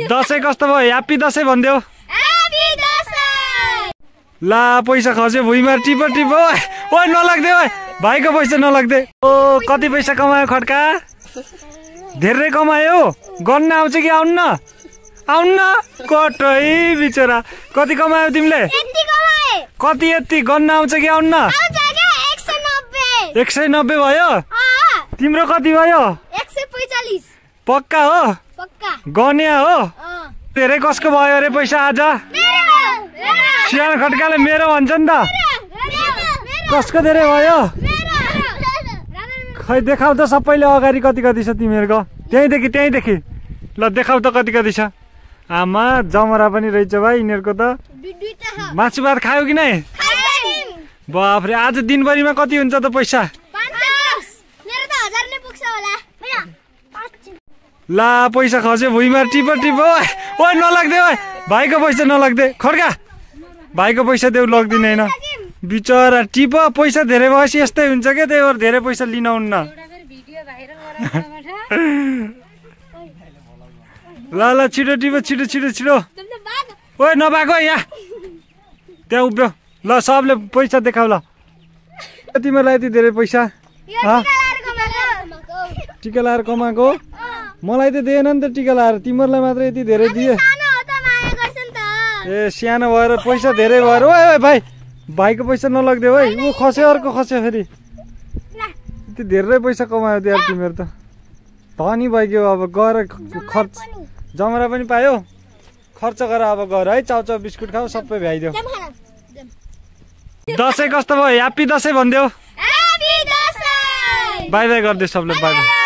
दसैँ कस्तो भयो? ह्याप्पी दसैँ भनिदेऊ। ला पैसा खस्यो भुइँमा टिप टिप। ओ नलाग्दे ओ भाइको पैसा नलाग्दे। ओ कति पैसा कमायो खड्का? धेरै कमायो। गन्न आउँछ कि आउन्न? आउन्न कटै बिचरा। कति कमायो तिमीले? कति यति गन्न आउँछ कि आउन्न? 190 भयो। तिम्रो कति भयो? 145। पक्का हो? गन्या हो? धेरै कसको भयो अरे पैसा आज? सानो खड्काले मेरो भन्छ नि त। कसको धेरै भयो? खै देखाउ त सबैले अगाडि कति कति छ तिमीहरूको। त्यहीँदेखि ल देखाउ त कति कति छ। आमा जमरा पनि रहेछ भाइ यिनीहरूको त। मासु भात खायो कि नै? बाफ्रे आज दिनभरिमा कति हुन्छ त पैसा? ला पैसा खस्यो भुइँमा टिप टिप। ओ नलाग्दे ओ भाइको पैसा नलाग्दे। खड्का भाइको पैसा देऊ लग्दिन होइन बिचरा। टिप पैसा धेरै भएपछि यस्तै हुन्छ क्या। त्यही भएर धेरै पैसा लिन हुन्न। ल ल छिटो टिप छिटो छिटो छिटो। ओ नभएको यहाँ त्यहाँ उभ्यो। ल सबले पैसा देखाउ ल। तिमीलाई यति धेरै पैसा? टिका लाएर कमाएको? मलाई त दिएन नि त टिका लाएर। तिमीहरूलाई मात्र यति धेरै दिए। ए सानो भएर पैसा धेरै भएर। ओ भाइ भाइको पैसा नलग्दे है। ऊ खस्यो अर्को खस्यो फेरि। यति धेरै पैसा कमायो त्यहाँ तिमीहरू त। धनी भइगयो अब गएर खर्च। जमरा पनि पायो खर्च गर अब गएर है। चाउचाउ बिस्कुट खाऊ सबै भ्याइदेऊ। दसैँ कस्तो भयो? ह्याप्पी दसैँ भनिदेऊ। बाई बाई गरिदियो सबले। By by.